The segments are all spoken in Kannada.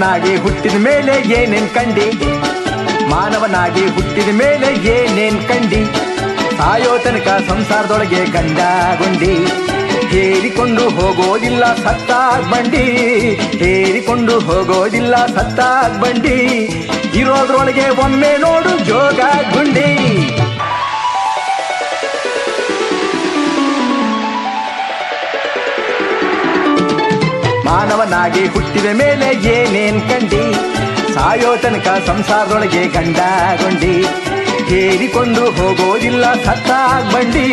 ಮಾನವನಾಗಿ ಹುಟ್ಟಿದ ಮೇಲೆ ಏನೇನ್ ಕಂಡಿ, ಮಾನವನಾಗಿ ಹುಟ್ಟಿದ ಮೇಲೆ ಏನೇನ್ ಕಂಡಿ, ಸಾಯೋ ತನಕ ಸಂಸಾರದೊಳಗೆ ಗಂಡ ಗುಂಡಿ, ಹೇರಿಕೊಂಡು ಹೋಗೋದಿಲ್ಲ ಸತ್ತಾಗ್ ಬಂಡಿ, ಹೇರಿಕೊಂಡು ಹೋಗೋದಿಲ್ಲ ಸತ್ತಾಗ್ ಬಂಡಿ, ಇರೋದ್ರೊಳಗೆ ಒಮ್ಮೆ ನೋಡು ಜೋಗ ಗುಂಡಿ. ಮಾನವನಾಗಿ ಹುಟ್ಟಿದ ಮೇಲೆ ಏನೇನ್ ಕಂಡಿ, ಸಾಯೋ ತನಕ ಸಂಸಾರದೊಳಗೆ ಗಂಡ ಗುಂಡಿ, ಹೇರಿಕೊಂಡು ಹೋಗೋದಿಲ್ಲ ಸತ್ತಾಗ್ ಬಂಡಿ,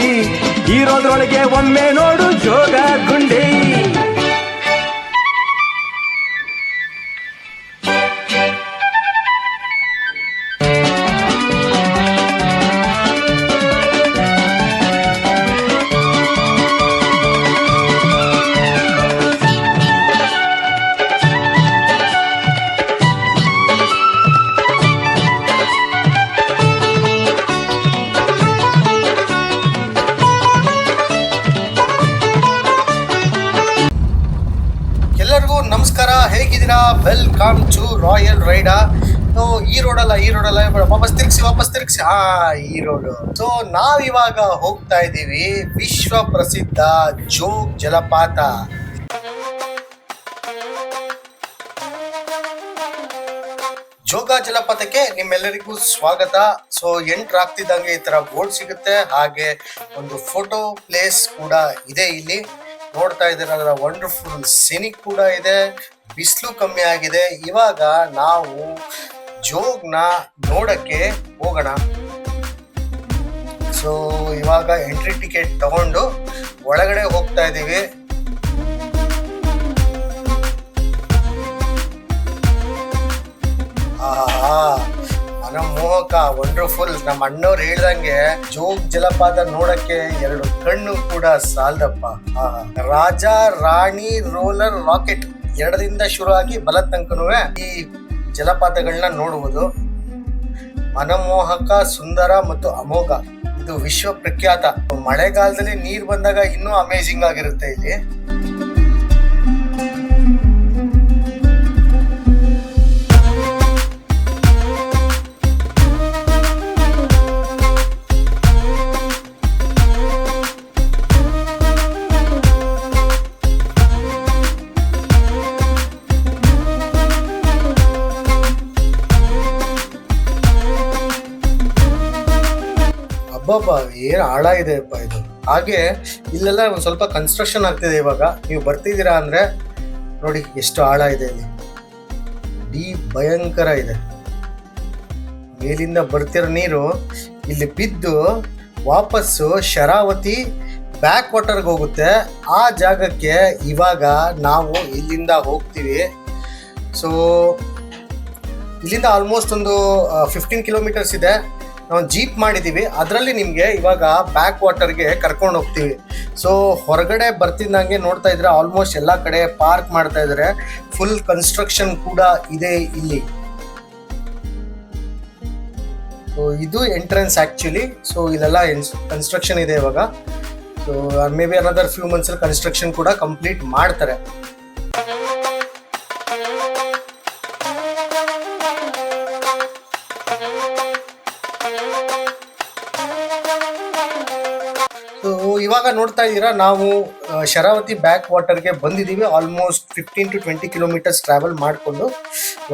ಇರೋದ್ರೊಳಗೆ ಒಮ್ಮೆ ನೋಡು ಜೋಗ ಗುಂಡಿ. ಎಲ್ಲರಿಗೂ ನಮಸ್ಕಾರ, ಹೇಗಿದ್ದೀರಾ? Welcome to Royal Rider. ಈ ರೋಡಲ್ಲ ವಾಪಸ್ ತಿರ್ಗಿಸಿ ಈ ರೋಡು. ಸೊ ನಾವಿವಾಗ ಹೋಗ್ತಾ ಇದ್ದೀವಿ ವಿಶ್ವ ಪ್ರಸಿದ್ಧ ಜೋಗ್ ಜಲಪಾತ. ಜೋಗ ಜಲಪಾತಕ್ಕೆ ನಿಮ್ಮೆಲ್ಲರಿಗೂ ಸ್ವಾಗತ. ಸೊ ಎಂಟ್ರ್ ಆಗ್ತಿದ್ದಂಗೆ ಈ ತರ ಬೋರ್ಡ್ ಸಿಗುತ್ತೆ, ಹಾಗೆ ಒಂದು ಫೋಟೋ ಪ್ಲೇಸ್ ಕೂಡ ಇದೆ ಇಲ್ಲಿ. ನೋಡ್ತಾ ಇದ್ದೀರ, ಅದರ ವಂಡರ್ಫುಲ್ ಸಿನಿಕ್ ಕೂಡ ಇದೆ, ಬಿಸಿಲು ಕಮ್ಮಿ ಆಗಿದೆ. ಇವಾಗ ನಾವು ಜೋಗ್ನ ನೋಡಕ್ಕೆ ಹೋಗೋಣ. ಸೊ ಇವಾಗ ಎಂಟ್ರಿ ಟಿಕೆಟ್ ತಗೊಂಡು ಒಳಗಡೆ ಹೋಗ್ತಾ ಇದ್ದೀವಿ. ಮನಮೋಹಕ, ವಂಡರ್ಫುಲ್. ನಮ್ಮ ಅಣ್ಣವ್ರು ಹೇಳ್ದಂಗೆ ಜೋಗ್ ಜಲಪಾತ ನೋಡಕ್ಕೆ 2 ಕಣ್ಣು ಕೂಡ ಸಾಲದಪ್ಪ. ರಾಜ ರಾಣಿ ರೋಲರ್ ರಾಕೆಟ್ 2ರಿಂದ ಶುರು ಆಗಿ ಬಲ ತನಕನೂ ಈ ಜಲಪಾತಗಳನ್ನ ನೋಡುವುದು. ಮನಮೋಹಕ, ಸುಂದರ ಮತ್ತು ಅಮೋಘ. ಇದು ವಿಶ್ವ ಪ್ರಖ್ಯಾತ. ಮಳೆಗಾಲದಲ್ಲಿ ನೀರ್ ಬಂದಾಗ ಇನ್ನೂ ಅಮೇಜಿಂಗ್ ಆಗಿರುತ್ತೆ ಇಲ್ಲಿ. ಅಬ್ಬಬ್ಬ, ಏನ್ ಆಳ ಇದೆ ಅಪ್ಪ ಇದು. ಹಾಗೆ ಇಲ್ಲೆಲ್ಲ ಒಂದ್ ಸ್ವಲ್ಪ ಕನ್ಸ್ಟ್ರಕ್ಷನ್ ಆಗ್ತಿದೆ. ಇವಾಗ ನೀವು ಬರ್ತಿದ್ದೀರಾ ಅಂದ್ರೆ ನೋಡಿ ಎಷ್ಟು ಆಳ ಇದೆ ಇಲ್ಲಿ. ಡೀಪ್, ಭಯಂಕರ ಇದೆ. ಮೇಲಿಂದ ಬರ್ತಿರೋ ನೀರು ಇಲ್ಲಿ ಬಿದ್ದು ವಾಪಸ್ಸು ಶರಾವತಿ ಬ್ಯಾಕ್ ವಾಟರ್ಗೆ ಹೋಗುತ್ತೆ. ಆ ಜಾಗಕ್ಕೆ ಇವಾಗ ನಾವು ಇಲ್ಲಿಂದ ಹೋಗ್ತೀವಿ. ಸೊ ಇಲ್ಲಿಂದ ಆಲ್ಮೋಸ್ಟ್ ಒಂದು 15 ಕಿಲೋಮೀಟರ್ಸ್ ಇದೆ. ನಾವು ಜೀಪ್ ಮಾಡಿದ್ದೀವಿ, ಅದರಲ್ಲಿ ನಿಮಗೆ ಇವಾಗ ಬ್ಯಾಕ್ ವಾಟರ್ಗೆ ಕರ್ಕೊಂಡು ಹೋಗ್ತೀವಿ. ಸೊ ಹೊರಗಡೆ ಬರ್ತಿದ್ದಂಗೆ ನೋಡ್ತಾ ಇದ್ರೆ ಆಲ್ಮೋಸ್ಟ್ ಎಲ್ಲ ಕಡೆ ಪಾರ್ಕ್ ಮಾಡ್ತಾ ಇದ್ದಾರೆ. ಫುಲ್ ಕನ್ಸ್ಟ್ರಕ್ಷನ್ ಕೂಡ ಇದೆ ಇಲ್ಲಿ. ಸೊ ಇದು ಎಂಟ್ರೆನ್ಸ್ ಆ್ಯಕ್ಚುಲಿ. ಸೊ ಇಲ್ಲೆಲ್ಲ ಕನ್ಸ್ಟ್ರಕ್ಷನ್ ಇದೆ ಇವಾಗ. So maybe another few ಮಂತ್ಸಲ್ಲಿ ಕನ್ಸ್ಟ್ರಕ್ಷನ್ ಕೂಡ ಕಂಪ್ಲೀಟ್ ಮಾಡ್ತಾರೆ. ಇವಾಗ ನೋಡ್ತಾ ಇದ್ದೀರಾ, ನಾವು ಶರಾವತಿ ಬ್ಯಾಕ್ ವಾಟರ್ಗೆ ಬಂದಿದ್ದೀವಿ. ಆಲ್ಮೋಸ್ಟ್ 15 to 20 ಕಿಲೋಮೀಟರ್ಸ್ ಟ್ರಾವೆಲ್ ಮಾಡಿಕೊಂಡು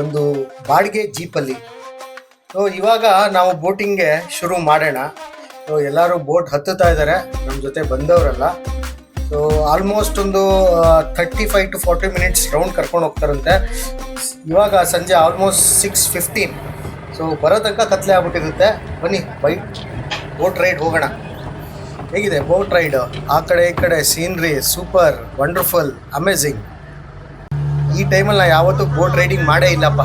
ಒಂದು ಬಾಡಿಗೆ ಜೀಪಲ್ಲಿ. ಸೊ ಇವಾಗ ನಾವು ಬೋಟಿಂಗ್ಗೆ ಶುರು ಮಾಡೋಣ. ಸೊ ಎಲ್ಲರೂ ಬೋಟ್ ಹತ್ತುತ್ತಾ ಇದ್ದಾರೆ, ನಮ್ಮ ಜೊತೆ ಬಂದವರಲ್ಲ. ಸೊ ಆಲ್ಮೋಸ್ಟ್ ಒಂದು 35 to 40 ಮಿನಿಟ್ಸ್ ರೌಂಡ್ ಕರ್ಕೊಂಡು ಹೋಗ್ತಾರಂತೆ. ಇವಾಗ ಸಂಜೆ ಆಲ್ಮೋಸ್ಟ್ 6:15. ಸೊ ಬರೋ ತನಕ ಕತ್ಲೆ ಆಗ್ಬಿಟ್ಟಿರುತ್ತೆ. ಬನ್ನಿ ಬೋಟ್ ರೈಡ್ ಹೋಗೋಣ. ಹೇಗಿದೆ ಬೋಟ್ ರೈಡ್? ಆ ಕಡೆ ಈ ಕಡೆ ಸೀನ್ರಿ ಸೂಪರ್, ವಂಡರ್ಫುಲ್, ಅಮೇಝಿಂಗ್. ಈ ಟೈಮಲ್ಲಿ ನಾ ಯಾವತ್ತೂ ಬೋಟ್ ರೈಡಿಂಗ್ ಮಾಡೇ ಇಲ್ಲಪ್ಪ.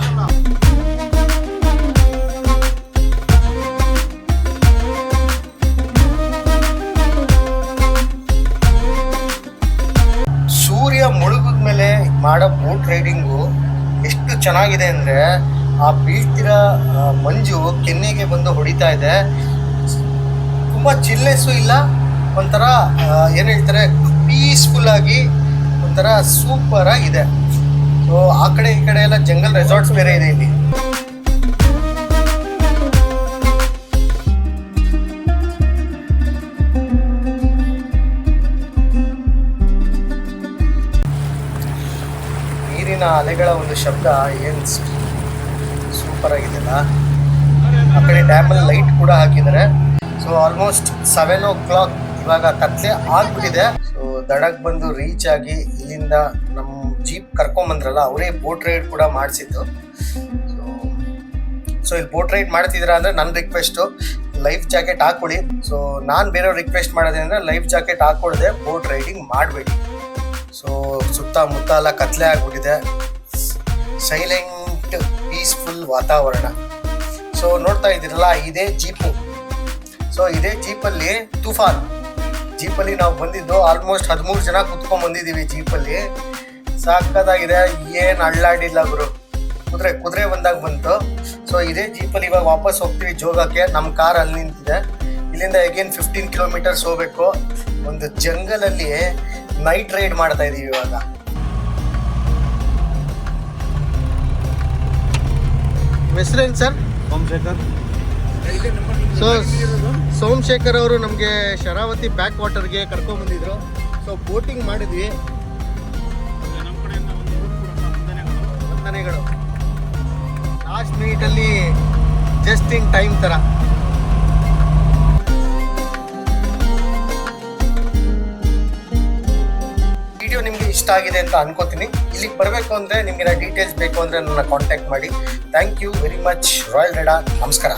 ಸೂರ್ಯ ಮುಳುಗಿದ್ಮೇಲೆ ಮಾಡೋ ಬೋಟ್ ರೈಡಿಂಗು ಎಷ್ಟು ಚೆನ್ನಾಗಿದೆ ಅಂದರೆ, ಆ ಬೀಳ್ತಿರೋ ಮಂಜು ಕೆನ್ನೆಗೆ ಬಂದು ಹೊಡಿತಾ ಇದೆ. ತುಂಬ ಚಿಲ್ನೆಸ್ಸು ಇಲ್ಲ, ಒಂಥರ ಏನು ಹೇಳ್ತಾರೆ, ಪೀಸ್ಫುಲ್ ಆಗಿ ಒಂಥರ ಸೂಪರ್ ಆಗಿದೆ. ಸೊ ಸೊ ಆ ಕಡೆ ಈ ಕಡೆ ಎಲ್ಲ ಜಂಗಲ್ ರೆಸಾರ್ಟ್ಸ್ ಬೇರೆ ಇದೆ ಇಲ್ಲಿ. ನೀರಿನ ಅಲೆಗಳ ಒಂದು ಶಬ್ದ ಏನು ಸೂಪರ್ ಆಗಿದೆಲ್ಲ. ಆ ಕಡೆ ಡ್ಯಾಮಲ್ಲಿ ಲೈಟ್ ಕೂಡ ಹಾಕಿದ್ದಾರೆ. ಸೊ ಆಲ್ಮೋಸ್ಟ್ 7 o'clock ಇವಾಗ ಕತ್ಲೆ ಆಗ್ಬಿಟ್ಟಿದೆ. ಸೊ ದಡಕ್ಕೆ ಬಂದು ರೀಚ್ ಆಗಿ ಇಲ್ಲಿಂದ ನಮ್ಮ ಜೀಪ್ ಕರ್ಕೊಂಬಂದ್ರಲ್ಲ ಅವರೇ ಬೋಟ್ ರೈಡ್ ಕೂಡ ಮಾಡಿಸಿದ್ದು. ಸೊ ಇಲ್ಲಿ ಬೋಟ್ ರೈಡ್ ಮಾಡ್ತಿದ್ದೀರಾ ಅಂದರೆ ನನ್ನ ರಿಕ್ವೆಸ್ಟು ಲೈಫ್ ಜಾಕೆಟ್ ಹಾಕ್ಕೊಳ್ಳಿ. ಸೊ ನಾನು ಬೇರೆಯವ್ರು ರಿಕ್ವೆಸ್ಟ್ ಮಾಡೋದೇನೆಂದರೆ ಲೈಫ್ ಜಾಕೆಟ್ ಹಾಕ್ಕೊಳ್ದೆ ಬೋಟ್ ರೈಡಿಂಗ್ ಮಾಡಬೇಡಿ. ಸೊ ಸುತ್ತಮುತ್ತ ಎಲ್ಲ ಕತ್ಲೆ ಆಗ್ಬಿಟ್ಟಿದೆ, ಸೈಲೆಂಟ್ ಪೀಸ್ಫುಲ್ ವಾತಾವರಣ. ಸೊ ನೋಡ್ತಾ ಇದ್ದೀರಲ್ಲ ಇದೇ ಜೀಪು. ಸೊ ಇದೇ ಜೀಪಲ್ಲಿ ತುಫಾನ್ ಜೀಪಲ್ಲಿ ನಾವು ಬಂದಿದ್ದು ಆಲ್ಮೋಸ್ಟ್ 13 ಜನ ಕುತ್ಕೊಂಡ್ ಬಂದಿದ್ದೀವಿ ಜೀಪಲ್ಲಿ. ಸಾಕದಾಗಿದೆ, ಏನು ಅಳ್ಳಾಡಿಲ್ಲ ಗುರು. ಕುದುರೆ ಬಂದಾಗ ಬಂತು. ಸೊ ಇದೇ ಜೀಪಲ್ಲಿ ಇವಾಗ ವಾಪಸ್ ಹೋಗ್ತೀವಿ ಜೋಗಕ್ಕೆ. ನಮ್ಮ ಕಾರ್ ಅಲ್ಲಿ ನಿಂತಿದೆ. ಇಲ್ಲಿಂದ ಅಗೇನ್ 15 kilometers ಹೋಗ್ಬೇಕು. ಒಂದು ಜಂಗಲಲ್ಲಿ ನೈಟ್ ರೈಡ್ ಮಾಡ್ತಾ ಇದೀವಿ ಇವಾಗ. ಹೆಸರೇನು ಸರ್? ಸೋಮಶೇಖರ್. ಸೊ ಸೋಮಶೇಖರ್ ಅವರು ನಮಗೆ ಶರಾವತಿ ಬ್ಯಾಕ್ ವಾಟರ್ಗೆ ಕರ್ಕೊಂಡ್ಬಂದಿದ್ರು. ಸೊ ಬೋಟಿಂಗ್ ಮಾಡಿದ್ವಿ. ವಂದನೆಗಳು. ಲಾಸ್ಟ್ ಮಿನಿಟಲ್ಲಿ ಜಸ್ಟ್ ಇನ್ ಟೈಮ್ ಥರ. ವಿಡಿಯೋ ನಿಮಗೆ ಇಷ್ಟ ಆಗಿದೆ ಅಂತ ಅನ್ಕೋತೀನಿ. ಇಲ್ಲಿಗೆ ಬರಬೇಕು ಅಂದರೆ ನಿಮಗೆ ಡೀಟೇಲ್ಸ್ ಬೇಕು ಅಂದರೆ ನನ್ನ ಕಾಂಟ್ಯಾಕ್ಟ್ ಮಾಡಿ. Thank you very much. Royal Rider. ನಮಸ್ಕಾರ.